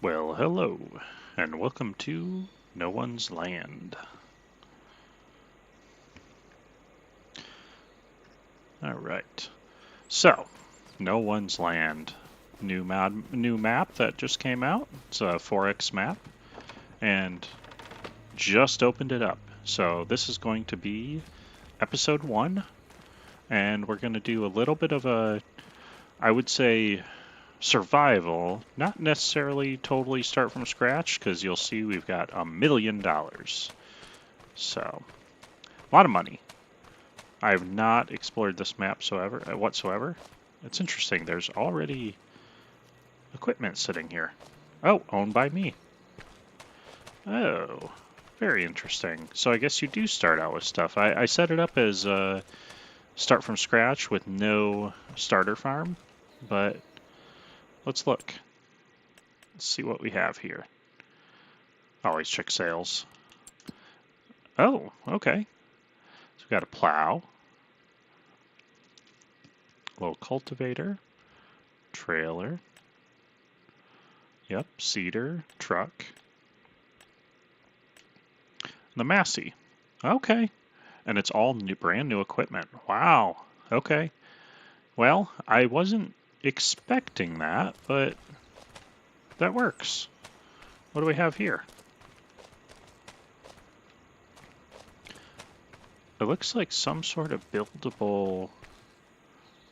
Well, hello, and welcome to No One's Land. Alright, so, No One's Land. New map that just came out. It's a 4X map, and just opened it up. So this is going to be episode 1, and we're going to do a little bit of I would say, survival. Not necessarily totally start from scratch, because you'll see we've got $1,000,000. So, a lot of money. I have not explored this map whatsoever. It's interesting. There's already equipment sitting here. Oh, owned by me. Oh, very interesting. So I guess you do start out with stuff. I set it up as start from scratch with no starter farm, but let's look. Let's see what we have here. Always check sales. Oh, okay. So we've got a plow, little cultivator, trailer, yep, cedar, truck, the Massey. Okay. And it's all brand new equipment. Wow. Okay. Well, I wasn't expecting that, but that works. What do we have here? It looks like some sort of buildable...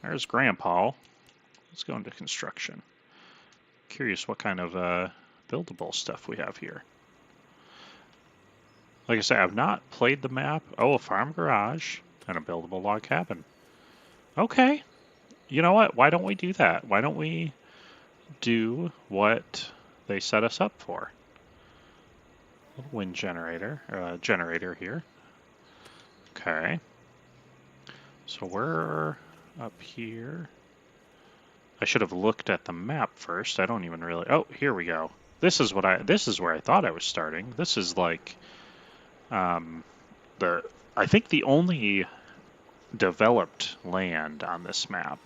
There's Grandpa. Let's go into construction. Curious what kind of buildable stuff we have here. Like I said, I've not played the map. Oh, a farm garage and a buildable log cabin. Okay. You know what? Why don't we do that? Why don't we do what they set us up for? Wind generator, generator here. Okay. So we're up here. I should have looked at the map first. I don't even really... Oh, here we go. This is where I thought I was starting. This is like I think the only developed land on this map.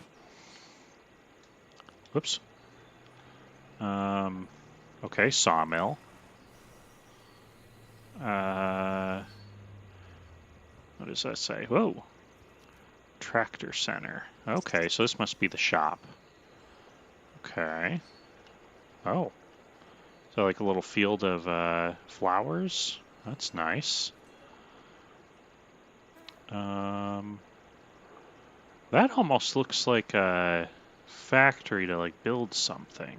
Whoops. Okay, sawmill. What does that say? Whoa. Tractor center. Okay, so this must be the shop. Okay. Oh. So like a little field of flowers. That's nice. That almost looks like a factory to like build something.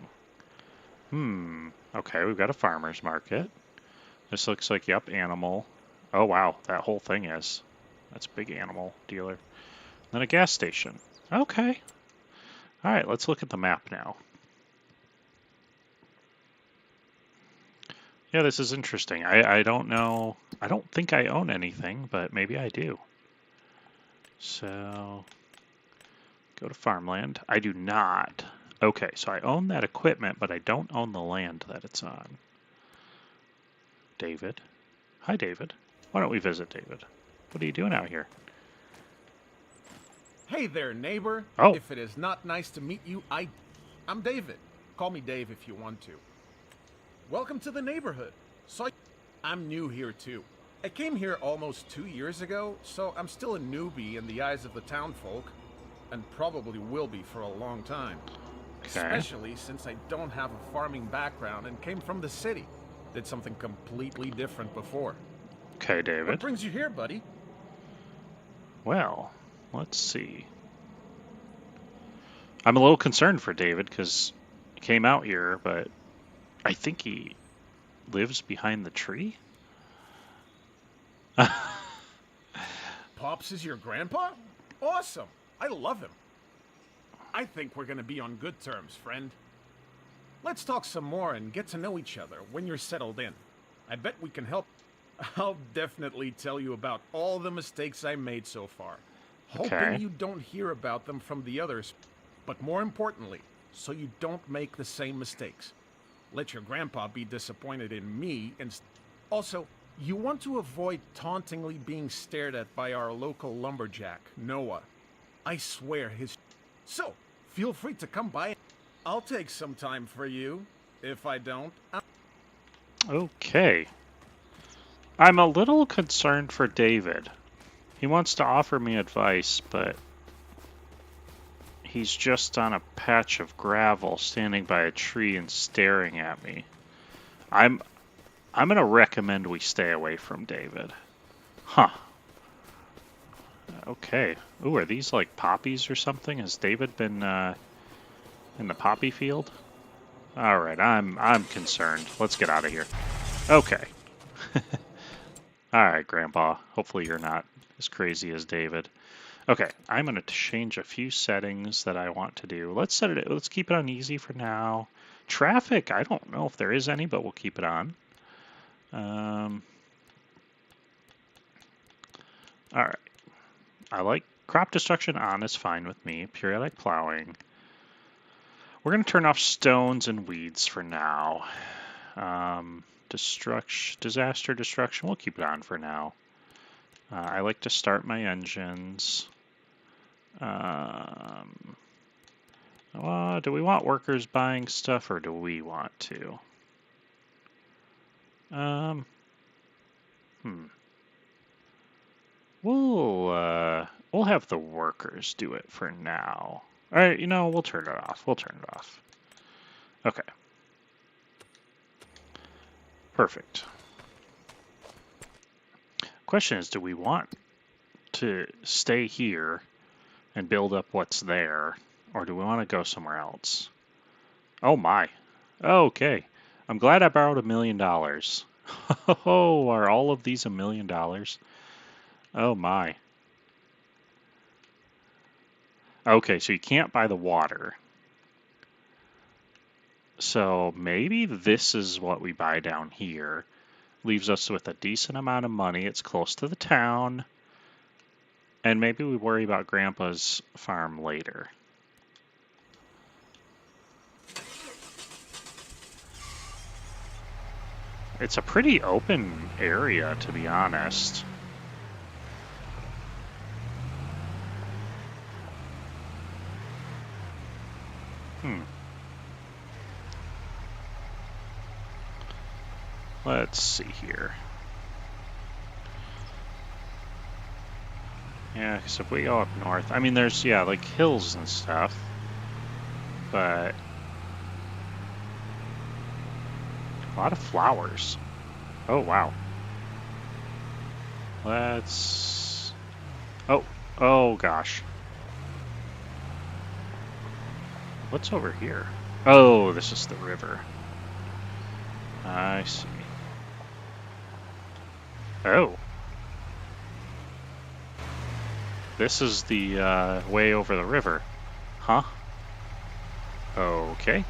Okay, we've got a farmer's market. This looks like, yep, animal. Oh wow, that whole thing is. That's a big animal dealer. Then a gas station. Okay. Alright, let's look at the map now. Yeah, this is interesting. I don't know. I don't think I own anything, but maybe I do. So, go to farmland. I do not. Okay, so I own that equipment, but I don't own the land that it's on. David. Hi, David. Why don't we visit David? What are you doing out here? Hey there, neighbor. Oh. If it is not nice to meet you, I'm David. Call me Dave if you want to. Welcome to the neighborhood. So I'm new here too. I came here almost 2 years ago, so I'm still a newbie in the eyes of the townfolk, and probably will be for a long time. Okay. Especially since I don't have a farming background and came from the city. Did something completely different before. Okay, David. What brings you here, buddy? Well, let's see. I'm a little concerned for David because he came out here, but I think he lives behind the tree. Pops is your grandpa? Awesome. I love him. I think we're gonna be on good terms, friend. Let's talk some more and get to know each other when you're settled in. I bet we can help. I'll definitely tell you about all the mistakes I made so far. Okay. Hoping you don't hear about them from the others, but more importantly, so you don't make the same mistakes. Let your grandpa be disappointed in me, and also, you want to avoid tauntingly being stared at by our local lumberjack, Noah. I swear his... So, feel free to come by. I'll take some time for you. If I don't, Okay. I'm a little concerned for David. He wants to offer me advice, but he's just on a patch of gravel standing by a tree and staring at me. I'm going to recommend we stay away from David. Huh. Okay. Ooh, are these like poppies or something? Has David been in the poppy field? All right, I'm concerned. Let's get out of here. Okay. All right, Grandpa. Hopefully you're not as crazy as David. Okay, I'm going to change a few settings that I want to do. Let's keep it on easy for now. Traffic, I don't know if there is any, but we'll keep it on. All right. I like crop destruction on is fine with me. Periodic plowing. We're going to turn off stones and weeds for now. Disaster destruction, we'll keep it on for now. I like to start my engines. Do we want workers buying stuff, or do we want to? We'll have the workers do it for now. All right, we'll turn it off. Okay. Perfect. Question is, do we want to stay here and build up what's there, or do we want to go somewhere else? Oh my. Okay. I'm glad I borrowed $1 million. Oh, are all of these $1 million? Oh my. Okay, so you can't buy the water. So maybe this is what we buy down here. Leaves us with a decent amount of money. It's close to the town. And maybe we worry about Grandpa's farm later. It's a pretty open area, to be honest. Let's see here. Yeah, because if we go up north, I mean, there's, like hills and stuff, but a lot of flowers. Oh, wow. Oh gosh. What's over here? Oh, this is the river. I see. Oh. This is the way over the river. Huh? Okay.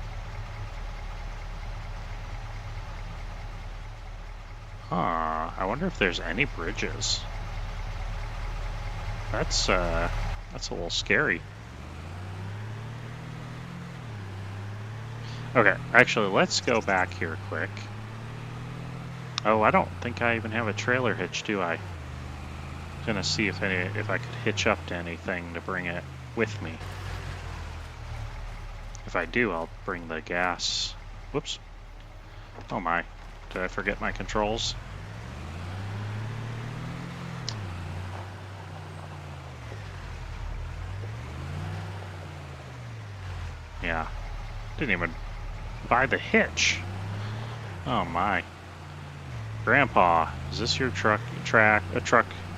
Huh. I wonder if there's any bridges. That's a little scary. Okay, actually, let's go back here quick. Oh, I don't think I even have a trailer hitch, do I? I'm gonna see if I could hitch up to anything to bring it with me. If I do, I'll bring the gas. Whoops. Oh my. Did I forget my controls? Yeah. Didn't even buy the hitch. Oh my. Grandpa, is this your truck?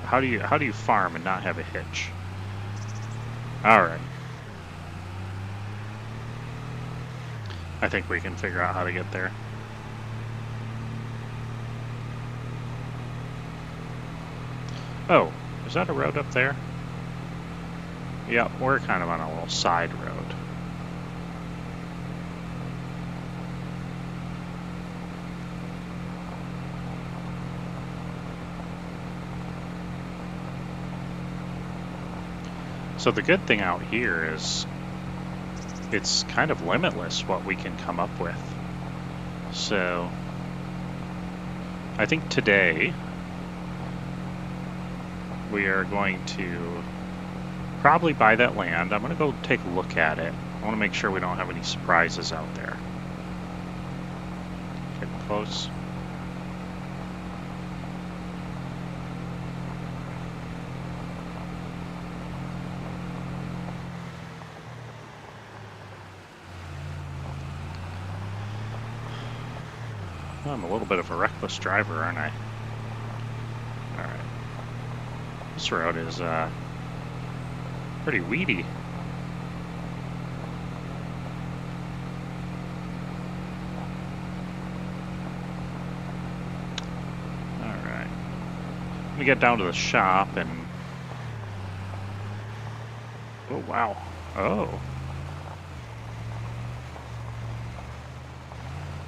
How do you farm and not have a hitch? All right. I think we can figure out how to get there. Oh, is that a road up there? Yeah, we're kind of on a little side road. So the good thing out here is it's kind of limitless what we can come up with. So I think today we are going to probably buy that land. I'm going to go take a look at it. I want to make sure we don't have any surprises out there. close. I'm a little bit of a reckless driver, aren't I? Alright. This road is pretty weedy. Alright. Let me get down to the shop and... Oh, wow. Oh.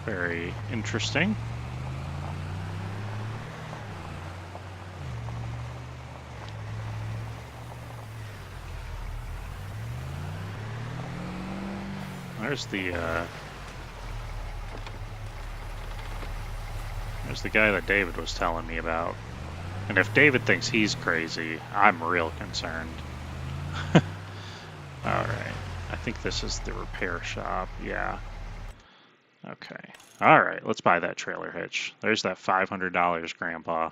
Very interesting. There's the guy that David was telling me about. And if David thinks he's crazy, I'm real concerned. Alright. I think this is the repair shop. Yeah. Okay. Alright, let's buy that trailer hitch. There's that $500, Grandpa.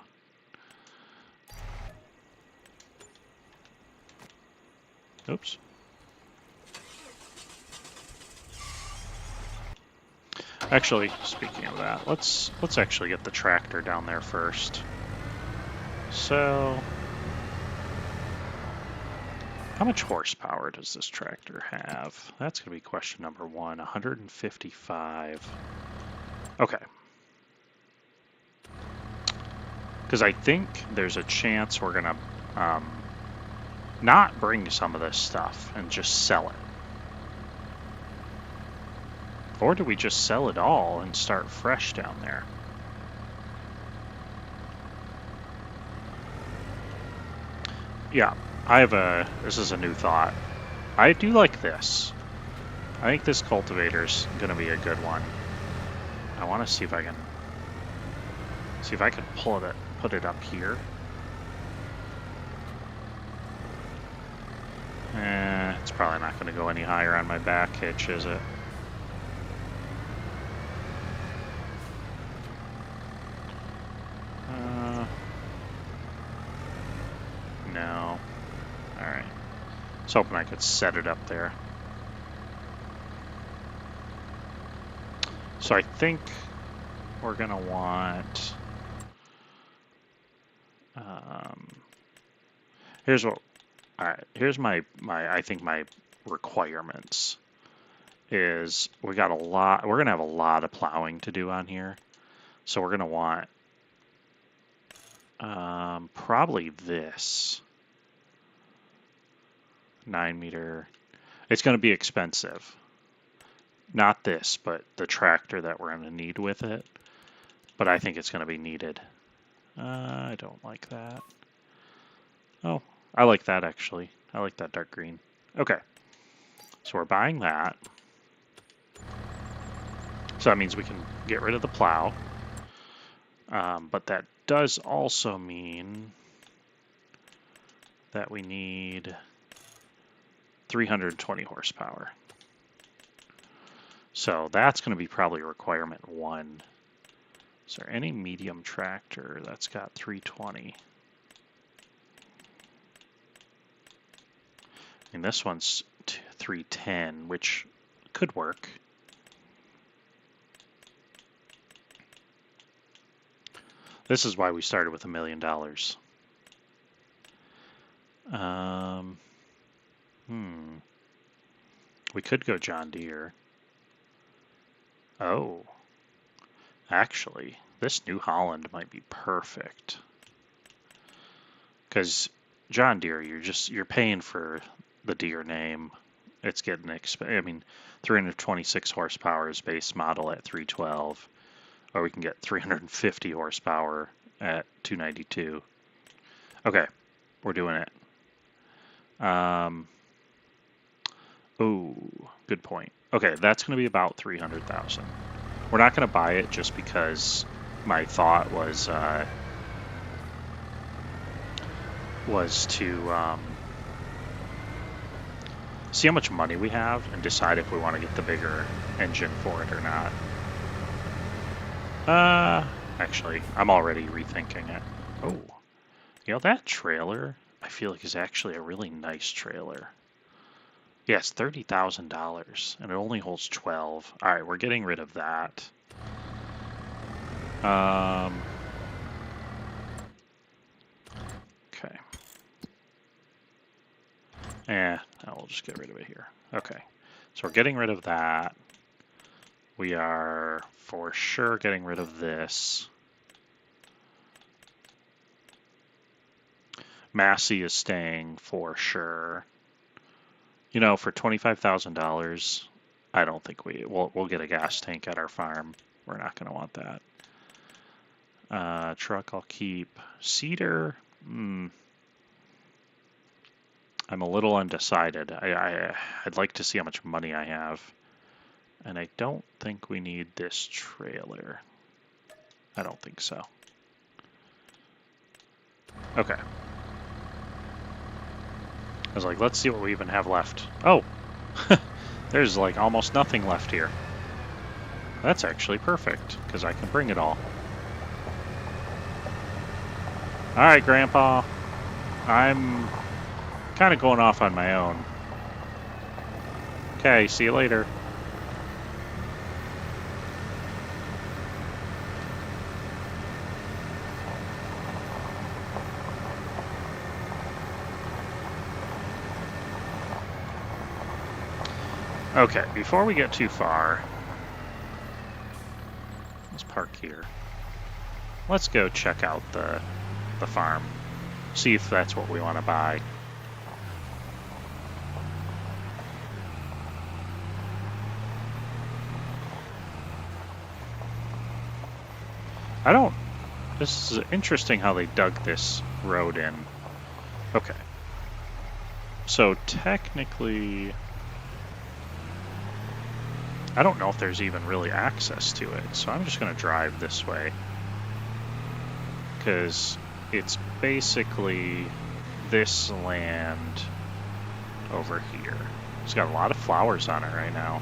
Oops. Actually, speaking of that, let's actually get the tractor down there first. So, how much horsepower does this tractor have? That's going to be question number one. 155. Okay. Because I think there's a chance we're going to not bring some of this stuff and just sell it. Or do we just sell it all and start fresh down there? Yeah, this is a new thought. I do like this. I think this cultivator's gonna be a good one. I want to see if I can put it up here. It's probably not gonna go any higher on my back hitch, is it? No. Alright. I was hoping I could set it up there. So I think we're going to want... here's what... Alright, here's my I think my requirements. Is we're going to have a lot of plowing to do on here. So we're going to want... probably this 9-meter. It's going to be expensive. Not this, but the tractor that we're going to need with it. But I think it's going to be needed. I don't like that. Oh, I like that actually. I like that dark green. Okay. So we're buying that. So that means we can get rid of the plow. But that does also mean that we need 320 horsepower. So that's going to be probably requirement 1. Is there any medium tractor that's got 320? I mean, this one's 310, which could work. This is why we started with $1 million. We could go John Deere. Oh. Actually, this New Holland might be perfect. Because John Deere, you're paying for the Deere name. It's getting I mean, 326 horsepower is base model at 312. Or we can get 350 horsepower at 292. Okay, we're doing it. Oh, good point. Okay, that's going to be about 300,000. We're not going to buy it just because my thought was to see how much money we have and decide if we want to get the bigger engine for it or not. Actually, I'm already rethinking it. Oh, you know, that trailer, I feel like is actually a really nice trailer. Yes, $30,000, and it only holds 12. All right, we're getting rid of that. Okay. We'll just get rid of it here. Okay, so we're getting rid of that. We are for sure getting rid of this. Massey is staying for sure. You know, for $25,000, I don't think we'll get a gas tank at our farm. We're not going to want that. Truck I'll keep. Cedar, I'm a little undecided. I'd like to see how much money I have. And I don't think we need this trailer. I don't think so. Okay. I was like, let's see what we even have left. Oh, there's like almost nothing left here. That's actually perfect, because I can bring it all. Alright, Grandpa. I'm kind of going off on my own. Okay, see you later. Okay, before we get too far, let's park here. Let's go check out the farm. See if that's what we want to buy. This is interesting how they dug this road in. Okay. So technically, I don't know if there's even really access to it, so I'm just going to drive this way. Because it's basically this land over here. It's got a lot of flowers on it right now.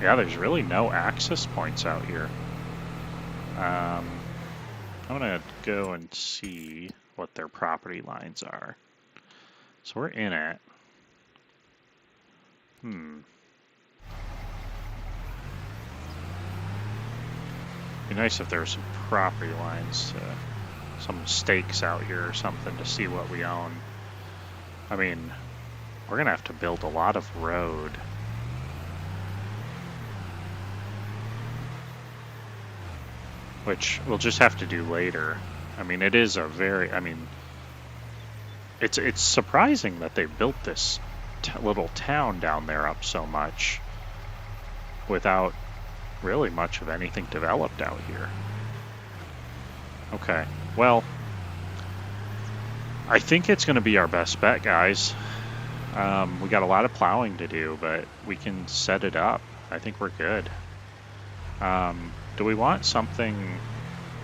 Yeah, there's really no access points out here. I'm gonna go and see what their property lines are. So we're in it. Be nice if there were some property lines, some stakes out here or something to see what we own. I mean, we're gonna have to build a lot of road. Which we'll just have to do later. I mean, it is a very, it's surprising that they built this little town down there up so much without really much of anything developed out here. Okay, well, I think it's going to be our best bet, guys. We got a lot of plowing to do, but we can set it up. I think we're good. Do we want something,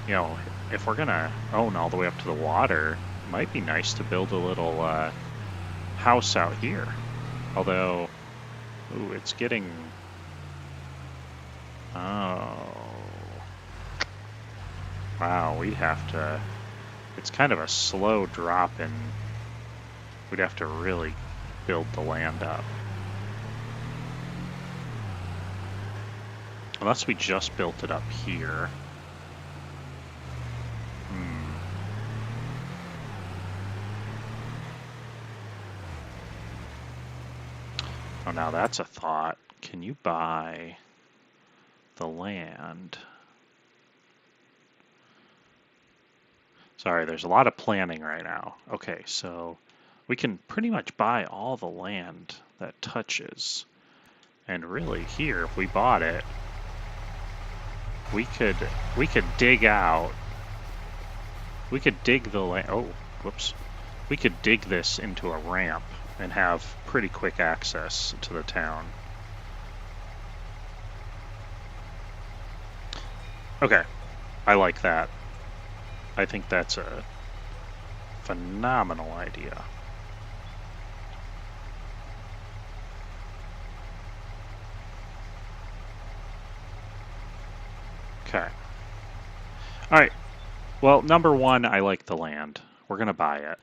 you know, if we're going to own all the way up to the water, it might be nice to build a little house out here. Although, ooh, it's getting... Oh. Wow, we'd have to... It's kind of a slow drop in... We'd have to really build the land up. Unless we just built it up here. Oh, now that's a thought. Can you buy the land? Sorry, there's a lot of planning right now. Okay, so we can pretty much buy all the land that touches. And really here, if we bought it, we could dig out. We could dig the land. Oh, whoops. We could dig this into a ramp and have pretty quick access to the town. Okay, I like that. I think that's a phenomenal idea. Okay. All right. Well, number one, I like the land. We're going to buy it.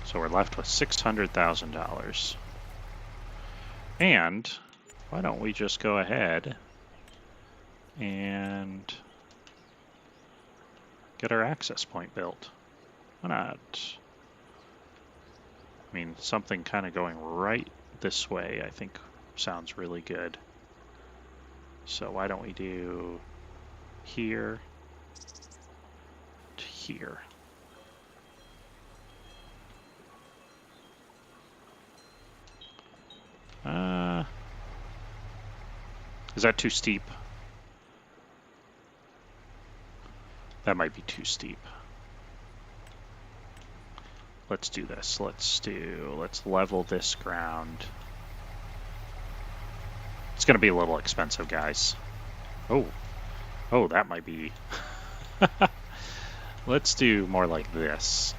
So we're left with $600,000. And why don't we just go ahead and get our access point built? Why not? I mean, something kind of going right this way, I think, sounds really good. So why don't we do here to here? Is that too steep? That might be too steep. Let's do this. Let's level this ground. It's going to be a little expensive, guys. Oh, that might be. Let's do more like this.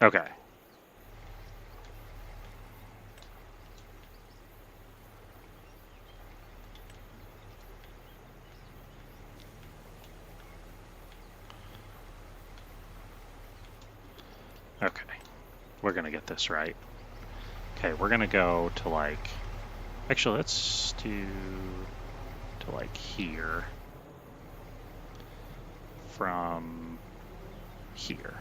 Okay. Okay. We're going to get this right. Okay, we're going to go to like... Actually, let's do to like here. From here.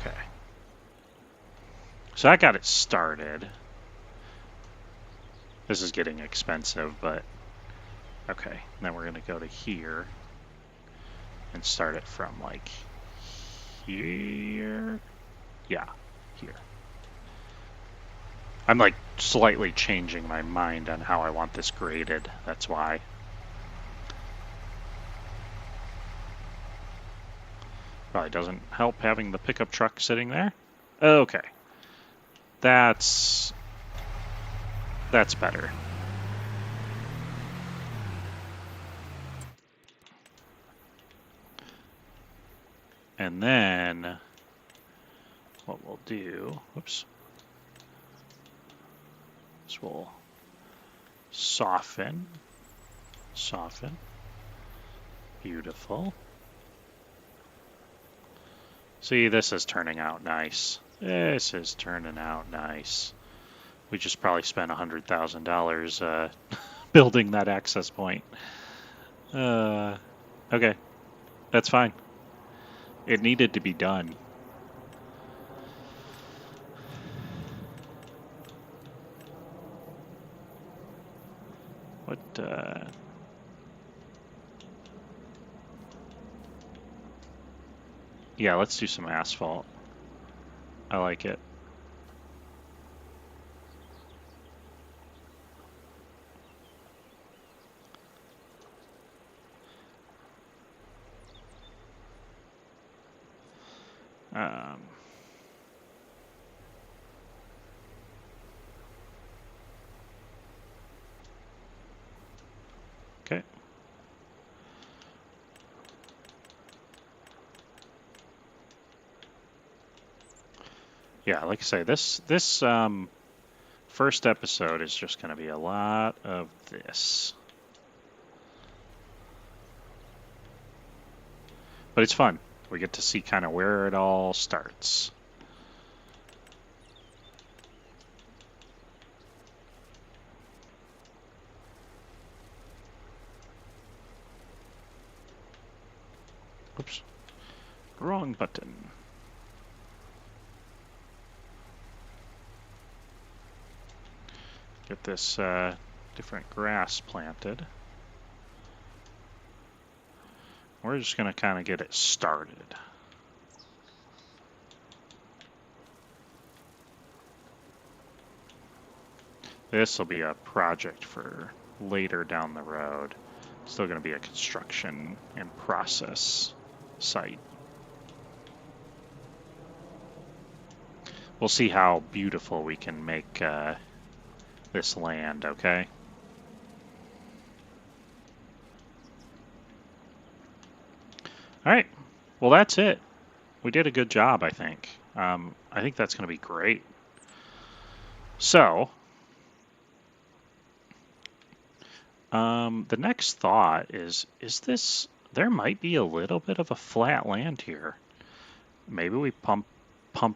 Okay. So I got it started. This is getting expensive, but okay. Then we're going to go to here and start it from like here. Yeah, here. I'm like slightly changing my mind on how I want this graded. That's why. Probably doesn't help having the pickup truck sitting there. Okay. That's better. And then what we'll do, whoops, is we'll soften, beautiful. See, this is turning out nice. This is turning out nice. We just probably spent $100,000 building that access point. Okay, that's fine. It needed to be done. What, yeah, let's do some asphalt. I like it. Okay. Yeah, like I say, this first episode is just going to be a lot of this. But it's fun. We get to see kind of where it all starts. Oops. Wrong button. Get this different grass planted. We're just going to kind of get it started. This will be a project for later down the road. Still going to be a construction and process site. We'll see how beautiful we can make this land, okay? All right. Well, that's it. We did a good job, I think. I think that's going to be great. So, the next thought is this, there might be a little bit of a flat land here. Maybe we pump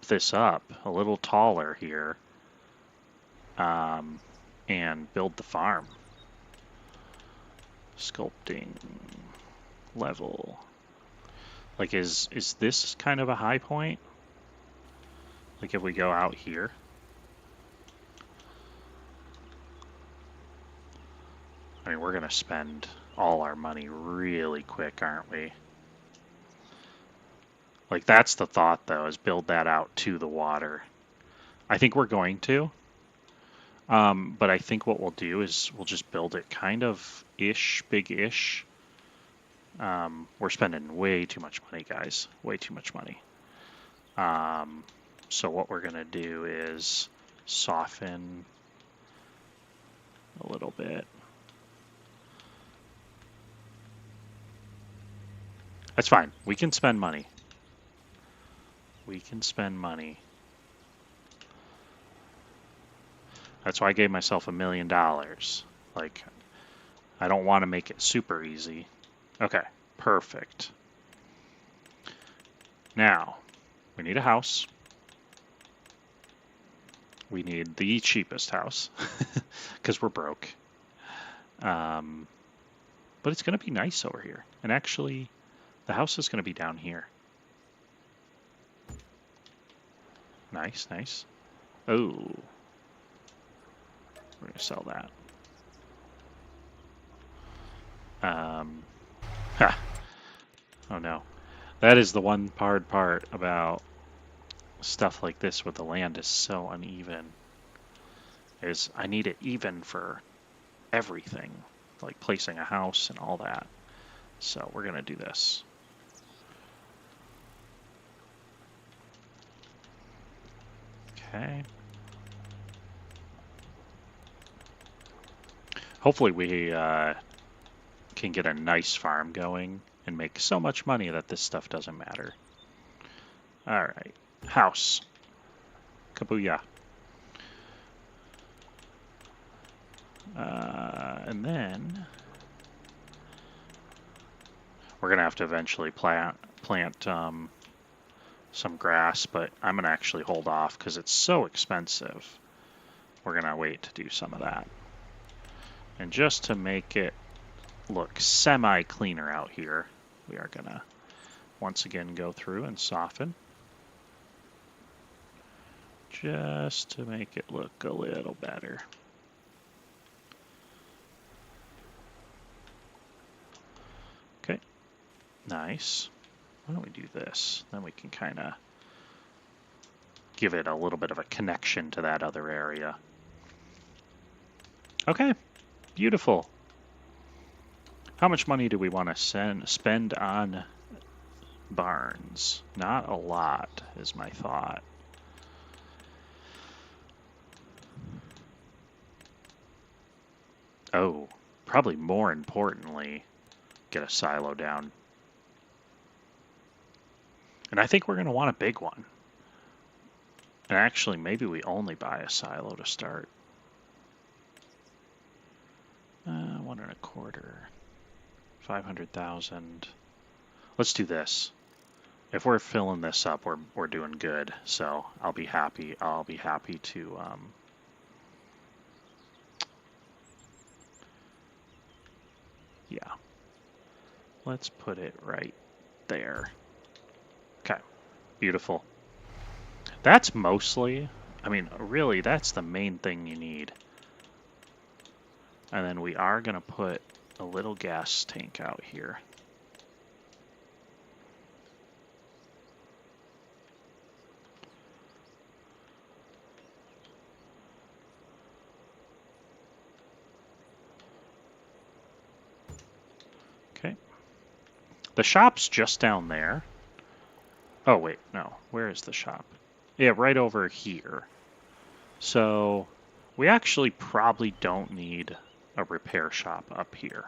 this up a little taller here, and build the farm. Sculpting level. Like, is this kind of a high point? Like, if we go out here? I mean, we're going to spend all our money really quick, aren't we? Like, that's the thought, though, is build that out to the water. I think we're going to. But I think what we'll do is we'll just build it kind of big-ish. We're spending way too much money, guys. Way too much money. So what we're going to do is soften a little bit. That's fine. We can spend money. We can spend money. That's why I gave myself $1 million. Like, I don't want to make it super easy. Okay, perfect. Now, we need a house. We need the cheapest house because we're broke. But it's going to be nice over here. And actually, the house is going to be down here. Nice, nice. Oh. We're going to sell that. Oh no. That is the one hard part about stuff like this where the land is so uneven. Is I need it even for everything. Like placing a house and all that. So we're going to do this. Okay. Hopefully we can get a nice farm going and make so much money that this stuff doesn't matter. All right. House. Kabuya. And then we're going to have to eventually plant some grass, but I'm going to actually hold off because it's so expensive. We're going to wait to do some of that. And just to make it look semi-cleaner out here, we are going to once again go through and soften. Just to make it look a little better. Okay, nice. Why don't we do this? Then we can kind of give it a little bit of a connection to that other area. Okay, beautiful. How much money do we want to spend on barns? Not a lot, is my thought. Oh, probably more importantly, get a silo down. And I think we're going to want a big one. And actually, maybe we only buy a silo to start. 1.25. 500,000. Let's do this. If we're filling this up, we're doing good. So I'll be happy. I'll be happy to. Yeah. Let's put it right there. Okay. Beautiful. That's mostly. I mean, really, that's the main thing you need. And then we are going to put a little gas tank out here. Okay. The shop's just down there. Oh, wait, no. Where is the shop? Yeah, right over here. So We actually probably don't need a repair shop up here.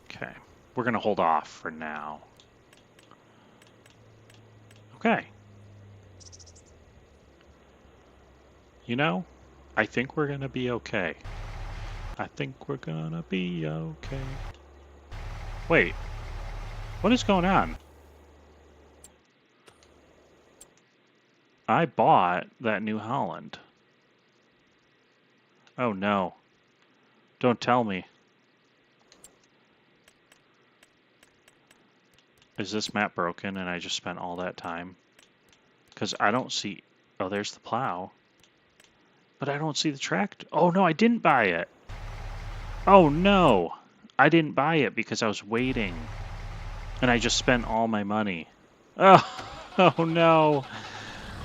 Okay, we're gonna hold off for now. Okay. You know, I think we're gonna be okay. I think we're gonna be okay. Wait, what is going on? I bought that New Holland. Oh no. Don't tell me. Is this map broken and I just spent all that time? Because I don't see... Oh, there's the plow. But I don't see the tractor. Oh no, I didn't buy it. Oh no. I didn't buy it because I was waiting. And I just spent all my money. Oh, oh no.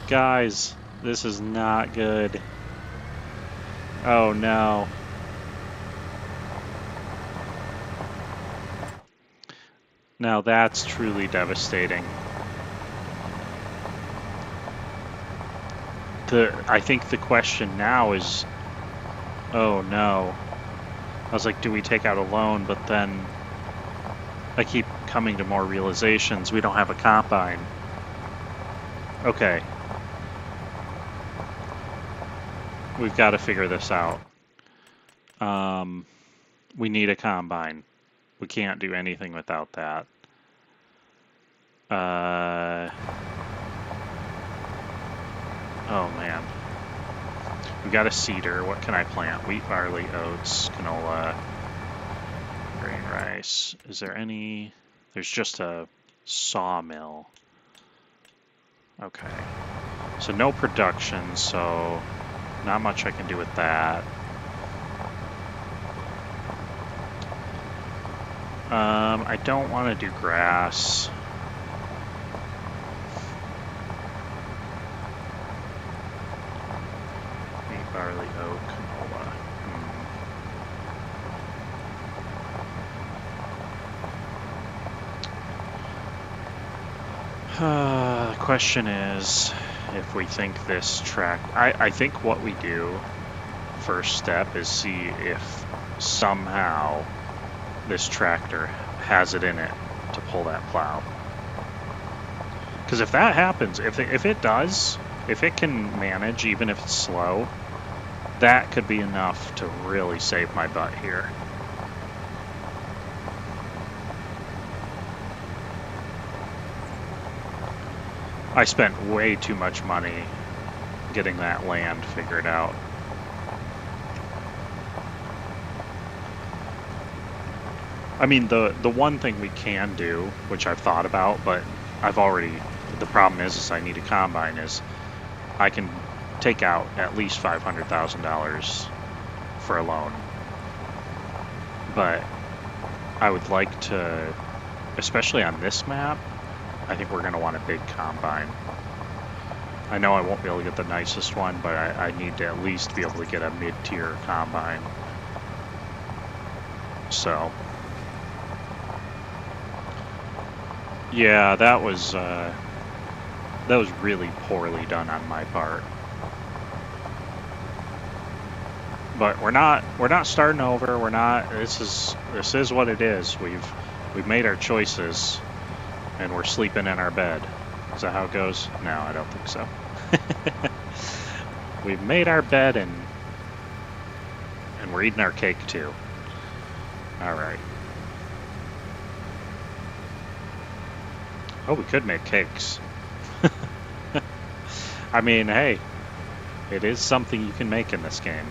Guys, this is not good. Oh no. Now that's truly devastating. I think the question now is, oh no. I was like, do we take out a loan? But then I keep coming to more realizations. We don't have a combine. Okay. We've got to figure this out. We need a combine. We can't do anything without that. Oh man. We got a cedar. What can I plant? Wheat, barley, oats, canola, grain, rice. Is there any... There's just a sawmill. Okay. So no production, so not much I can do with that. I don't want to do grass. Wheat, barley, oat, canola. The question is, if we think this track... I think what we do, first step, is see if somehow this tractor has it in it to pull that plow. Because if that happens, if it does, if it can manage, even if it's slow, that could be enough to really save my butt here. I spent way too much money getting that land figured out. I mean, the one thing we can do, which I've thought about, but I've already... The problem is I need a combine, is I can take out at least $500,000 for a loan. But I would like to, especially on this map, I think we're going to want a big combine. I know I won't be able to get the nicest one, but I need to at least be able to get a mid-tier combine. So... Yeah, that was really poorly done on my part. But we're not starting over. We're not. This is what it is. We've made our choices, and we're sleeping in our bed. Is that how it goes? No, I don't think so. We've made our bed, and we're eating our cake too. All right. Oh, we could make cakes. I mean, hey, it is something you can make in this game.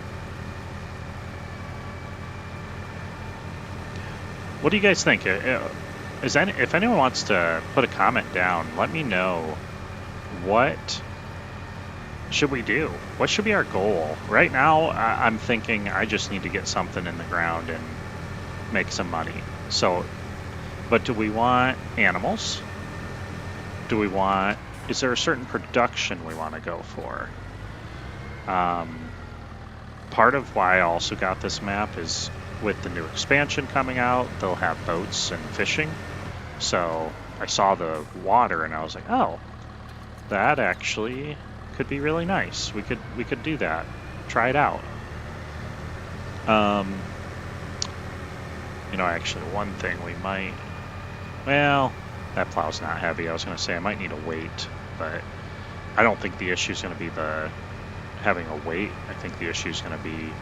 What do you guys think? If anyone wants to put a comment down, let me know. What should we do? What should be our goal? Right now, I'm thinking I just need to get something in the ground and make some money. So, but do we want animals? Do we want... Is there a certain production we want to go for? part of why I also got this map is with the new expansion coming out, they'll have boats and fishing. So I saw the water and I was like, oh, that actually could be really nice. We could do that. Try it out. You know, actually, one thing we might. Well, that plow's not heavy. I was going to say I might need a weight, but I don't think the issue is going to be the having a weight. I think the issue is going to be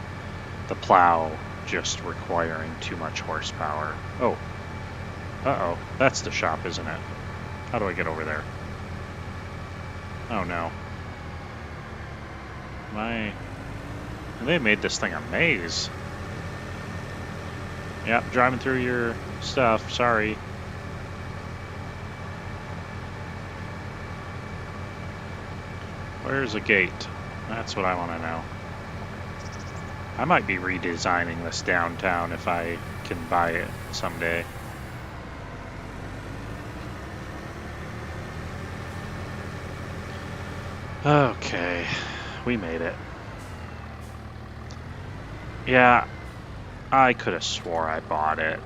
the plow just requiring too much horsepower. Oh. Uh-oh. That's the shop, isn't it? How do I get over there? Oh, no. They made this thing a maze. Yep, driving through your stuff. Sorry. Where's a gate? That's what I want to know. I might be redesigning this downtown if I can buy it someday. Okay, we made it. Yeah, I could have swore I bought it.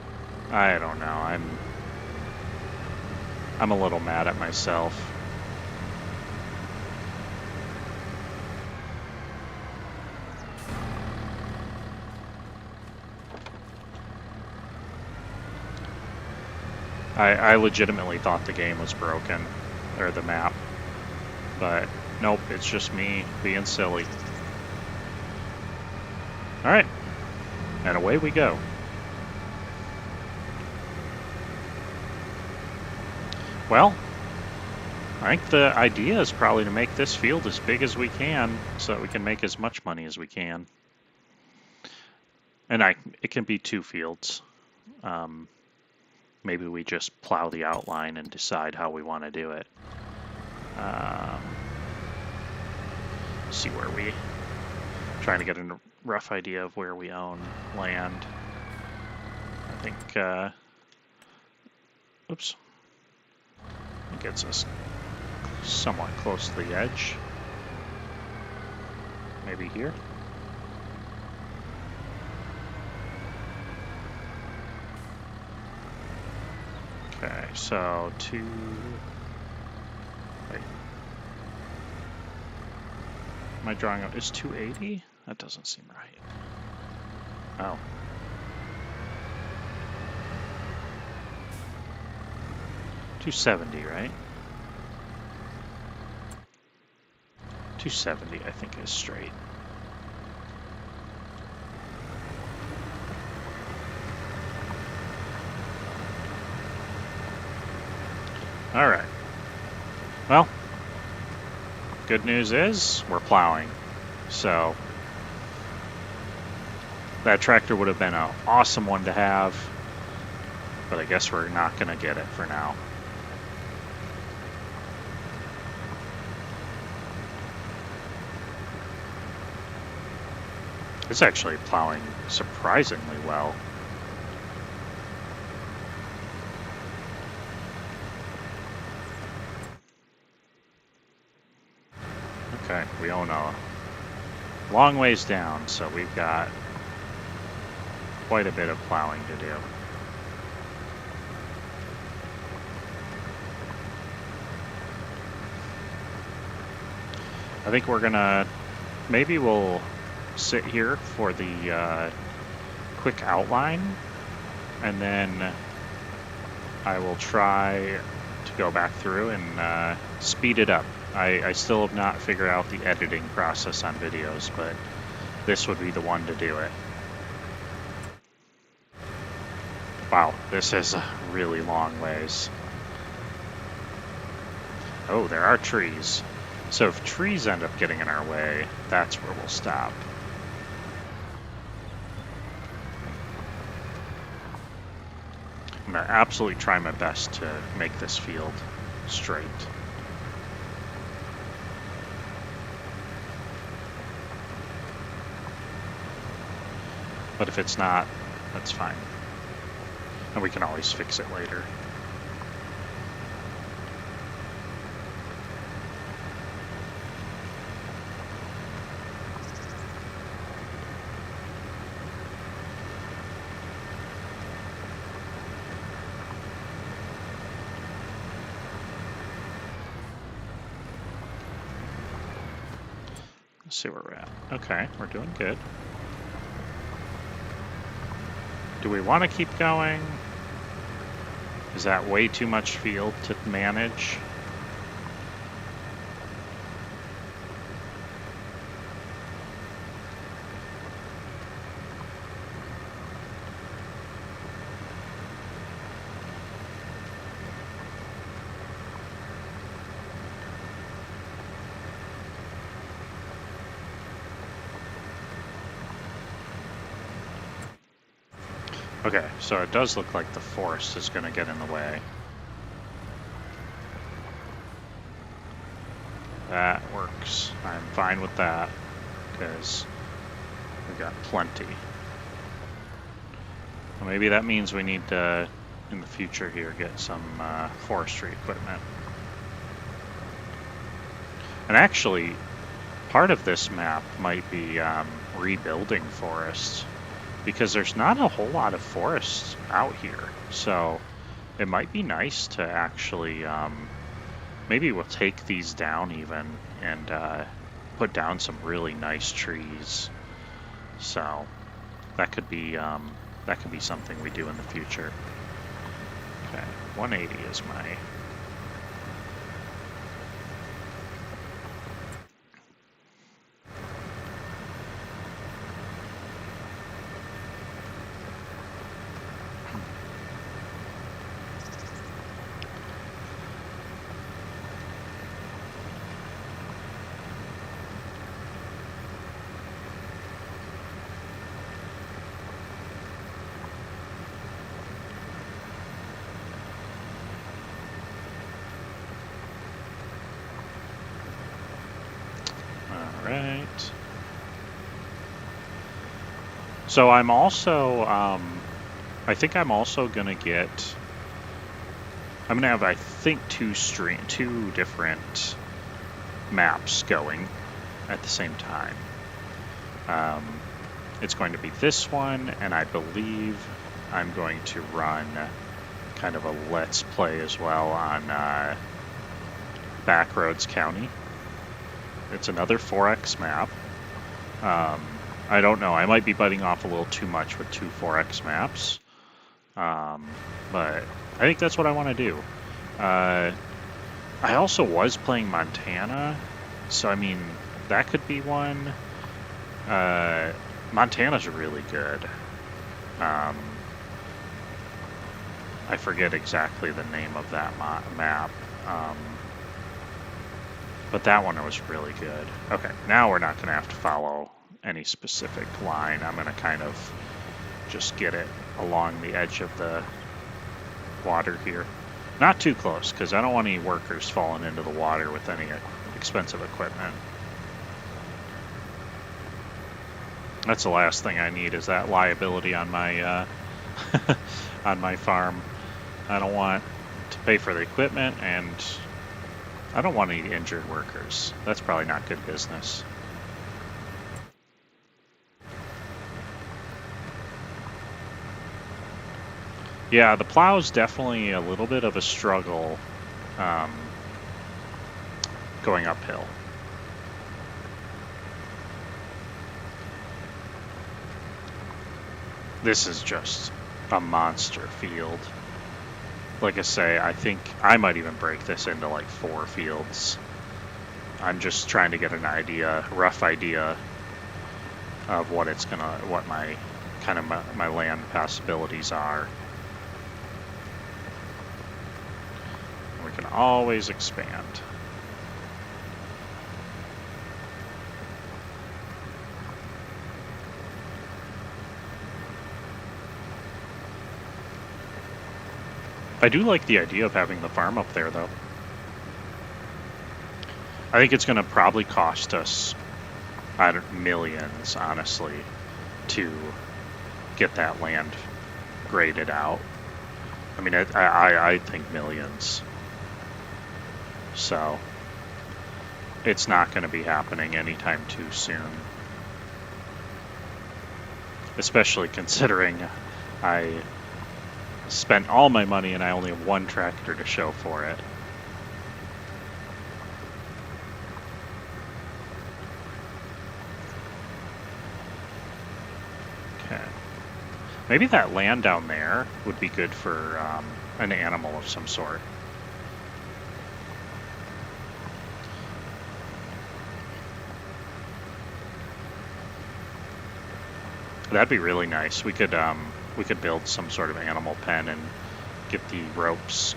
I don't know. I'm a little mad at myself. I legitimately thought the game was broken, or the map, but nope, it's just me being silly. Alright, and away we go. Well, I think the idea is probably to make this field as big as we can so that we can make as much money as we can. And it can be 2 fields. Maybe we just plow the outline and decide how we want to do it. See where trying to get a rough idea of where we own land. I think, oops. It gets us somewhat close to the edge. Maybe here. Okay, so 2... Wait. Am I drawing out? Is 280? That doesn't seem right. Oh. $270, right? $270, I think, is straight. All right. Well, good news is we're plowing. So that tractor would have been an awesome one to have, but I guess we're not going to get it for now. It's actually plowing surprisingly well. Okay, we own a long ways down, so we've got quite a bit of plowing to do. I think we're gonna, maybe we'll sit here for the quick outline, and then I will try to go back through and speed it up. I still have not figured out the editing process on videos, but this would be the one to do it. Wow, this is a really long ways. Oh, there are trees. So if trees end up getting in our way, that's where we'll stop. I'm going to absolutely try my best to make this field straight. But if it's not, that's fine. And we can always fix it later. Let's see where we're at. Okay, we're doing good. Do we want to keep going? Is that way too much field to manage? Okay, so it does look like the forest is going to get in the way. That works. I'm fine with that, because we've got plenty. Well, maybe that means we need to, in the future here, get some forestry equipment. And actually, part of this map might be rebuilding forests, because there's not a whole lot of forests out here. So it might be nice to actually, maybe we'll take these down even and put down some really nice trees. So that could be something we do in the future. Okay, 180 is my... Alright. So I'm also, I think I'm also gonna get, I'm gonna have, I think, two different maps going at the same time. It's going to be this one, and I believe I'm going to run kind of a Let's Play as well on Backroads County. It's another 4X map. I don't know, I might be biting off a little too much with two 4X maps. But I think that's what I want to do. I also was playing Montana, so I mean, that could be one. Montana's really good. I forget exactly the name of that map. But that one was really good. Okay, now we're not going to have to follow any specific line. I'm going to kind of just get it along the edge of the water here. Not too close, because I don't want any workers falling into the water with any expensive equipment. That's the last thing I need, is that liability on my on my farm. I don't want to pay for the equipment, and I don't want any injured workers. That's probably not good business. Yeah, the plow's definitely a little bit of a struggle going uphill. This is just a monster field. Like I say, I think I might even break this into like 4 fields. I'm just trying to get an idea, rough idea of what it's gonna, what my kind of my land possibilities are. We can always expand. I do like the idea of having the farm up there, though. I think it's going to probably cost us, I don't, millions, honestly, to get that land graded out. I mean, I think millions. So, it's not going to be happening anytime too soon. Especially considering I spent all my money and I only have 1 tractor to show for it. Maybe that land down there would be good for an animal of some sort. That'd be really nice. We could build some sort of animal pen and get the ropes,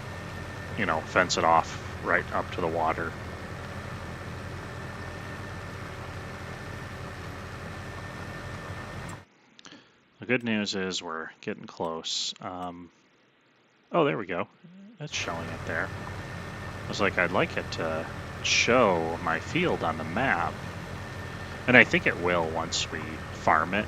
you know, fence it off right up to the water. The good news is we're getting close. Oh, there we go. It's showing it there. I was like, I'd like it to show my field on the map. And I think it will once we farm it.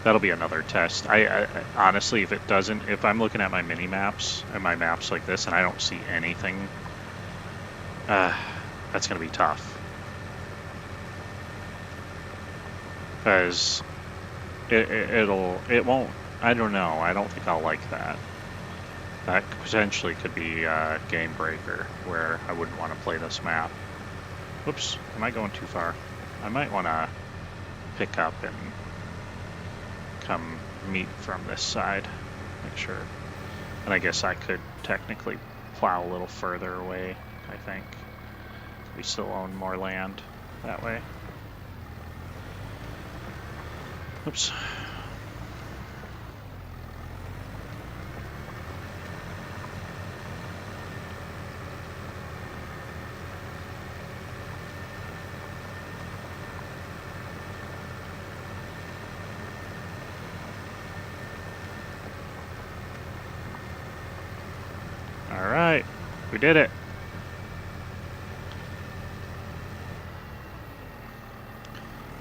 That'll be another test. I honestly, if it doesn't, if I'm looking at my mini maps and my maps like this and I don't see anything, that's gonna be tough. Because it won't, I don't know, I don't think I'll like that. That potentially could be a game breaker where I wouldn't want to play this map. Whoops, am I going too far? I might want to pick up and come meet from this side, make sure. And I guess I could technically plow a little further away, I think. We still own more land that way. Oops. All right, we did it.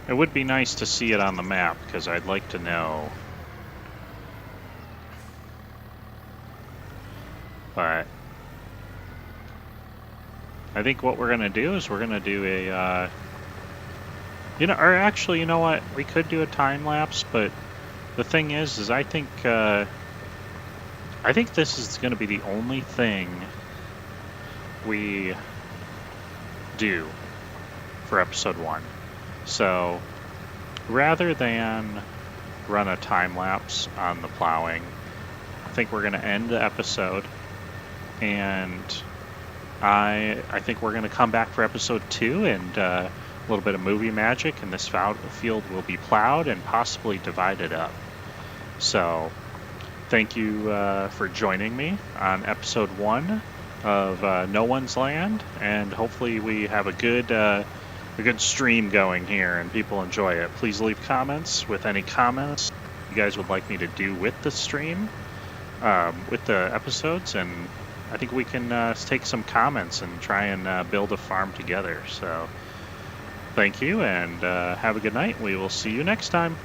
It would be nice to see it on the map because I'd like to know. But I think what we're gonna do is we're gonna do a, or actually, you know what? We could do a time lapse, but the thing is I think this is gonna be the only thing we do for episode 1. So rather than run a time lapse on the plowing, I think we're going to end the episode, and I think we're going to come back for episode 2 and a little bit of movie magic, and this field will be plowed and possibly divided up. So thank you for joining me on episode 1 of No One's Land, and hopefully we have a good stream going here and people enjoy it. Please leave comments with any comments you guys would like me to do with the stream, with the episodes, and I think we can take some comments and try and build a farm together. So thank you, and have a good night. We will see you next time.